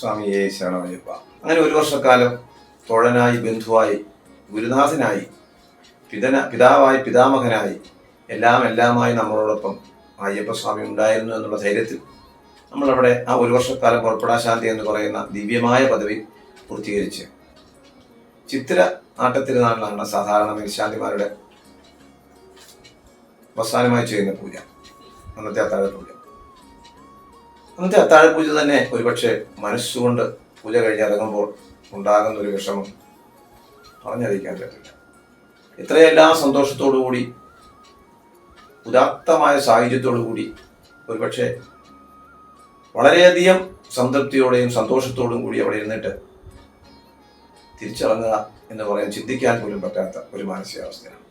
സ്വാമിയെ ശരണമയ്യപ്പ. അങ്ങനെ ഒരു വർഷക്കാലം തോഴനായി, ബന്ധുവായി, ഗുരുനാഥനായി, പിതാവായി, പിതാമഹനായി, എല്ലാമായി നമ്മളോടൊപ്പം അയ്യപ്പസ്വാമി ഉണ്ടായിരുന്നു എന്നുള്ള ധൈര്യത്തിൽ നമ്മളവിടെ ആ ഒരു വർഷക്കാലം പുറപ്പെടാശാന്തി എന്ന് പറയുന്ന ദിവ്യമായ പദവി പൂർത്തീകരിച്ച് ചിത്തിര നാട്ടത്തിരുനാളിലാണ് സാധാരണ മേൽശാന്തിമാരുടെ അവസാനമായി ചെയ്യുന്ന പൂജ, അന്നത്തെ അത്താഴപൂജ. അന്നത്തെ അത്താഴപൂജ തന്നെ ഒരുപക്ഷെ മനസ്സുകൊണ്ട് പൂജ കഴിഞ്ഞിറങ്ങുമ്പോൾ ഉണ്ടാകുന്ന ഒരു വിഷമം പറഞ്ഞറിയിക്കാൻ പറ്റില്ല. ഇത്രയെല്ലാം സന്തോഷത്തോടുകൂടി, ഉദാത്തമായ സാഹചര്യത്തോടുകൂടി, ഒരുപക്ഷെ വളരെയധികം സംതൃപ്തിയോടെയും സന്തോഷത്തോടും കൂടി അവിടെ ഇരുന്നിട്ട് തിരിച്ചിറങ്ങുക എന്ന് പറയാൻ ചിന്തിക്കാൻ പോലും പറ്റാത്ത ഒരു മാനസികാവസ്ഥയാണ്.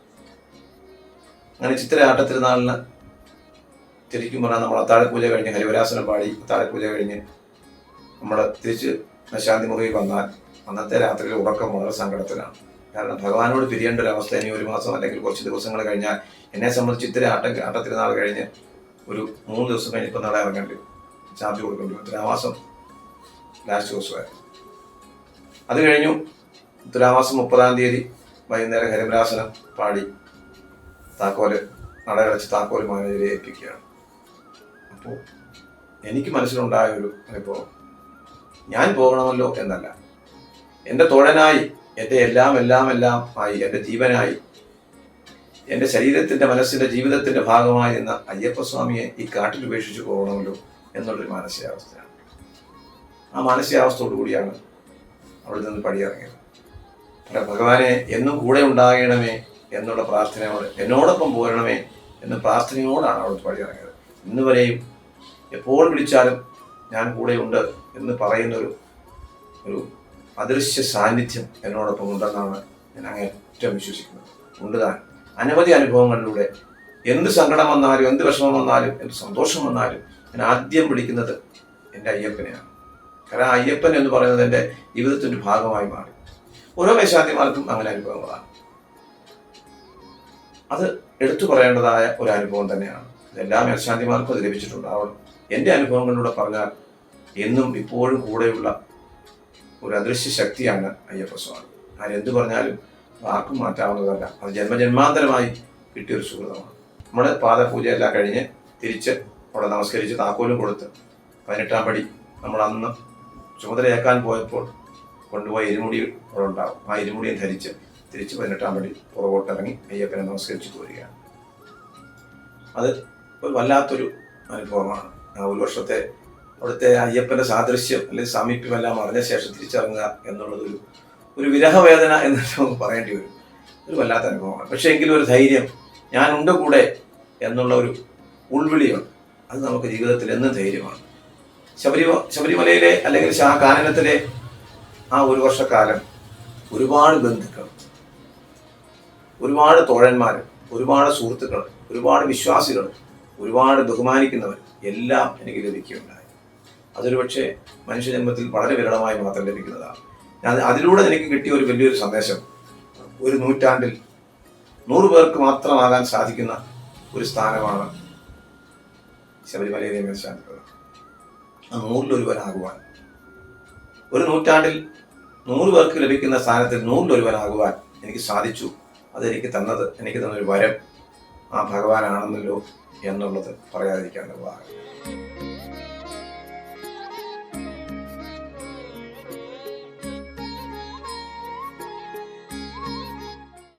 അങ്ങനെ ചിത്തിര ആട്ടത്തിരുനാളിന് ശരിക്കും പറഞ്ഞാൽ നമ്മൾ അത്താഴപൂജ കഴിഞ്ഞ് ഹരിവരാസനം പാടി അത്താഴപൂജ കഴിഞ്ഞ് നമ്മൾ തിരിച്ച് ശാന്തി മുറിയിൽ വന്നാൽ അന്നത്തെ രാത്രിയിൽ ഉറക്കം വളരെ സങ്കടത്തിലാണ്. കാരണം ഭഗവാനോട് പിരിയേണ്ട ഒരു അവസ്ഥ ഇനി ഒരു മാസം അല്ലെങ്കിൽ കുറച്ച് ദിവസങ്ങൾ കഴിഞ്ഞാൽ, എന്നെ സംബന്ധിച്ച് ചിത്തിര ആട്ടത്തിരുനാൾ കഴിഞ്ഞ് ഒരു 3 ദിവസം കഴിഞ്ഞ് ഇപ്പം നട ഇറങ്ങേണ്ടി വരും, ചാർജ് കൊടുക്കേണ്ടി വരും. തുലാമാസം ലാസ്റ്റ് ദിവസമായിരുന്നു. അത് കഴിഞ്ഞു തുലാമാസം 30-ാം തീയതി വൈകുന്നേരം ഹരിവരാസനം പാടി താക്കോല് നടയടച്ച് താക്കോല് മാനേജരെ ഏൽപ്പിക്കുകയാണ്. അപ്പോൾ എനിക്ക് മനസ്സിലുണ്ടായ ഒരു അനുഭവം, ഞാൻ പോകണമല്ലോ എന്നല്ല, എൻ്റെ തോഴനായി, എൻ്റെ എല്ലാം ആയി, എൻ്റെ ജീവനായി, എൻ്റെ ശരീരത്തിൻ്റെ, മനസ്സിൻ്റെ, ജീവിതത്തിൻ്റെ ഭാഗമായി എന്ന അയ്യപ്പസ്വാമിയെ ഈ കാട്ടിൽ ഉപേക്ഷിച്ച് പോകണമല്ലോ എന്നുള്ളൊരു മാനസികാവസ്ഥയാണ്. ആ മാനസികാവസ്ഥയോടു കൂടിയാണ് അവിടെ നിന്ന് പടിയിറങ്ങിയത്. ഭഗവാനെ എന്നും കൂടെ ഉണ്ടാകണമേ എന്നുള്ള പ്രാർത്ഥനയോട്, എന്നോടൊപ്പം പോരണമേ എന്ന പ്രാർത്ഥനയോടാണ് അവിടെ പടിയിറങ്ങിയത്. ഇന്ന് വരെയും എപ്പോൾ വിളിച്ചാലും ഞാൻ കൂടെയുണ്ട് എന്ന് പറയുന്നൊരു അദൃശ്യ സാന്നിധ്യം എന്നോടൊപ്പം ഉണ്ടെന്നാണ് ഞാൻ അങ്ങേറ്റം വിശ്വസിക്കുന്നത്. ഉണ്ട് താൻ. അനവധി അനുഭവങ്ങളിലൂടെ എന്ത് സങ്കടം വന്നാലും, എന്ത് വിഷമം വന്നാലും, എന്ത് സന്തോഷം വന്നാലും ഞാൻ ആദ്യം വിളിക്കുന്നത് എൻ്റെ അയ്യപ്പനെയാണ്. കാരണം അയ്യപ്പൻ എന്ന് പറയുന്നത് എൻ്റെ ജീവിതത്തിൻ്റെ ഭാഗമായി മാറി. ഓരോ മേശാന്തിമാർക്കും അങ്ങനെ അനുഭവങ്ങളാണ്. അത് എടുത്തു പറയേണ്ടതായ ഒരു അനുഭവം തന്നെയാണ്. എല്ലാ മേൽശാന്തിമാർക്കും അത് ലഭിച്ചിട്ടുണ്ടാവണം. എൻ്റെ അനുഭവങ്ങളിലൂടെ പറഞ്ഞാൽ എന്നും ഇപ്പോഴും കൂടെയുള്ള ഒരു അദൃശ്യ ശക്തിയാണ് അയ്യപ്പസ്വാമി. ആരെന്ത് പറഞ്ഞാലും ആർക്കും മാറ്റാവുന്നതല്ല. അത് ജന്മജന്മാന്തരമായി കിട്ടിയൊരു സുഹൃതമാണ്. നമ്മൾ പാദപൂജയെല്ലാം കഴിഞ്ഞ് തിരിച്ച് അവിടെ നമസ്കരിച്ച് താക്കോലും കൊടുത്ത് 18-ാം പടി നമ്മൾ അന്ന് ചുമതലയേക്കാൻ പോയപ്പോൾ കൊണ്ടുപോയ ഇരുമുടി അവിടെ ഉണ്ടാവും. ആ ഇരുമുടിയെ ധരിച്ച് തിരിച്ച് 18-ാം പടി പുറകോട്ടിറങ്ങി അയ്യപ്പനെ നമസ്കരിച്ച് പോരുകയാണ്. അത് ഒരു വല്ലാത്തൊരു അനുഭവമാണ്. ആ ഒരു വർഷത്തെ അവിടുത്തെ അയ്യപ്പൻ്റെ സാദൃശ്യം അല്ലെങ്കിൽ സാമീപ്യമെല്ലാം അറിഞ്ഞ ശേഷം തിരിച്ചിറങ്ങുക എന്നുള്ളത് ഒരു വിരഹവേദന എന്ന് നമുക്ക് പറയേണ്ടി വരും. ഒരു വല്ലാത്ത അനുഭവമാണ്. പക്ഷേ എങ്കിലും ഒരു ധൈര്യം, ഞാനുണ്ട് കൂടെ എന്നുള്ള ഒരു ഉൾവിളിയുണ്ട്. അത് നമുക്ക് ജീവിതത്തിൽ എന്നും ധൈര്യമാണ്. ശബരിമലയിലെ അല്ലെങ്കിൽ കാനനത്തിലെ ആ ഒരു വർഷക്കാലം ഒരുപാട് ബന്ധുക്കൾ, ഒരുപാട് തോഴന്മാർ, ഒരുപാട് സുഹൃത്തുക്കൾ, ഒരുപാട് വിശ്വാസികൾ, ഒരുപാട് ബഹുമാനിക്കുന്നവർ എല്ലാം എനിക്ക് ലഭിക്കുകയുണ്ടായി. അതൊരു പക്ഷേ മനുഷ്യജന്മത്തിൽ വളരെ വിരളമായി മാത്രം ലഭിക്കുന്നതാണ്. അതിലൂടെ എനിക്ക് കിട്ടിയ ഒരു വലിയൊരു സന്ദേശം, ഒരു നൂറ്റാണ്ടിൽ 100 പേർക്ക് മാത്രമാകാൻ സാധിക്കുന്ന ഒരു സ്ഥാനമാണ് ശബരിമലയിലെ മേൽശാന്തികൾ. ആ 100-ലൊരുവനാകുവാൻ, ഒരു നൂറ്റാണ്ടിൽ 100 പേർക്ക് ലഭിക്കുന്ന സ്ഥാനത്തിൽ 100-ലൊരുവനാകുവാൻ എനിക്ക് സാധിച്ചു. അതെനിക്ക് എനിക്ക് തന്നൊരു വരം ആ ഭഗവാനാണെന്നല്ലോ എന്നുള്ളത് പറയാതിരിക്കാൻ നിർവാഹം.